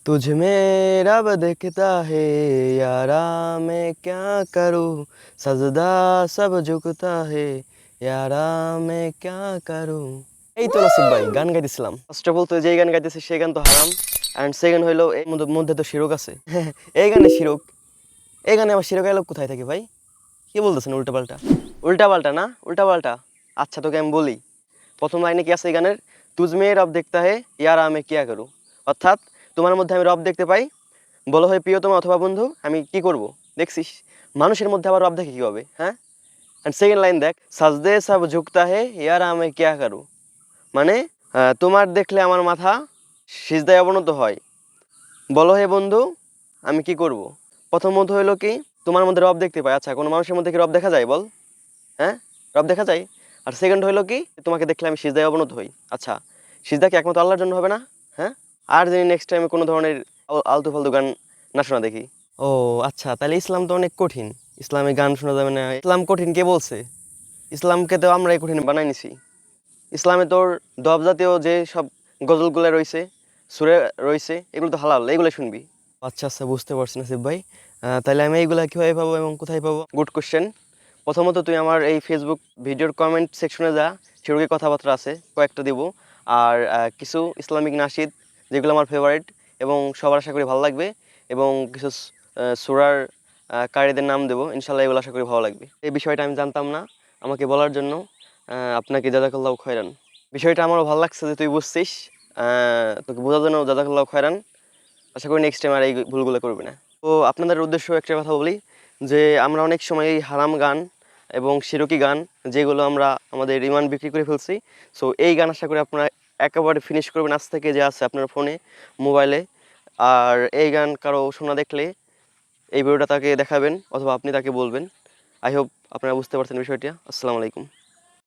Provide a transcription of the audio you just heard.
तुझ में रब दिखता है यारा मैं क्या करूँ सजदा सब झुकता है यारा मैं क्या करूँ। এই তো নাসিব ভাই গান গাইতেছিলাম। ফার্স্ট অফ অল তুই যেই গান গাইতেছিস সেই গান তো হারাম, অ্যান্ড সেকেন্ড হইলো এর মধ্যে মধ্যে তো শিরক আছে। এই গানে শিরক, এই গানে আবার শিরক এলো কোথায় থাকে ভাই? কি বলতেছেন উল্টাপাল্টা? উল্টাপাল্টা না, উল্টাপাল্টা। আচ্ছা তোকে আমি বলি, প্রথম লাইনে কি আছে এই গানের? তুজ মে রব দেখতা হে ইয়ারা আমি কিয়া করু, অর্থাৎ তোমার মধ্যে আমি রব দেখতে পাই, বলো হয় প্রিয়তমা অথবা বন্ধু, আমি কি করব? দেখছিস মানুষের মধ্যে আবার রব দেখে কি হবে, হ্যাঁ? অ্যান্ড সেকেন্ড লাইন দেখ, সাজদে সব ঝুঁকতা হে ইয়ারা আমি কিয়া করু, মানে তোমার দেখলে আমার মাথা সিজদায় অবনত হয়, বলো হে বন্ধু আমি কি করব? প্রথমত হইলো কি, তোমার মধ্যে রব দেখতে পাই। আচ্ছা কোনো মানুষের মধ্যে কি রব দেখা যায় বল? হ্যাঁ, রব দেখা যায়? আর সেকেন্ড হইলো কি, তোমাকে দেখলে আমি সিজদায় অবনত হই। আচ্ছা সিজদা কি একমাত্র আল্লাহর জন্য হবে না? হ্যাঁ, আর যদি নেক্সট টাইমে কোনো ধরনের আলতু ফালতু গান না শোনা দেখি। ও আচ্ছা, তাহলে ইসলাম তো অনেক কঠিন, ইসলামে গান শোনা যাবে না। ইসলাম কঠিন কে বলছে? ইসলামকে তো আমরাই কঠিন বানাই নিছি। ইসলামে তোর দব জাতীয় যে সব গজলগুলো রয়েছে, সুরে রয়েছে, এগুলো তো হালাল, এগুলো শুনবি। আচ্ছা আচ্ছা, বুঝতে পারছি নাসিব ভাই। তাহলে আমি এইগুলা কীভাবে পাবো এবং কোথায় পাবো? Good question. প্রথমত তুই আমার এই ফেসবুক ভিডিওর কমেন্ট সেকশনে যা, সেরকম কথাবার্তা আছে কয়েকটা দিব। আর কিছু ইসলামিক নাশিদ যেগুলো আমার ফেভারিট এবং সবার আশা করি ভালো লাগবে, এবং কিছু সুরার কারিদের নাম দেবো, ইনশাল্লাহ এগুলো আশা করি ভালো লাগবে। এই বিষয়টা আমি জানতাম না, আমাকে বলার জন্য আপনাকে জাযাকাল্লাহু খয়রান। বিষয়টা আমারও ভালো লাগছে যে তুই বুঝছিস, তোকে বোঝার জন্য জাযাকাল্লাহু খয়রান। আশা করি নেক্সট টাইম আর এই ভুলগুলো করবি না। তো আপনাদের উদ্দেশ্য একটা কথা বলি, যে আমরা অনেক সময় এই হারাম গান এবং শিরকি গান, যেগুলো আমরা আমাদের ইমান বিক্রি করে ফেলছি, সো এই গান আশা করি আপনারা একেবারে ফিনিশ করবেন আজ থেকে, যে আছে আপনার ফোনে, মোবাইলে। আর এই গান কারো শোনা দেখলে এই ভিডিওটা তাকে দেখাবেন অথবা আপনি তাকে বলবেন। আই হোপ আপনারা বুঝতে পারছেন বিষয়টা। আসসালামু আলাইকুম।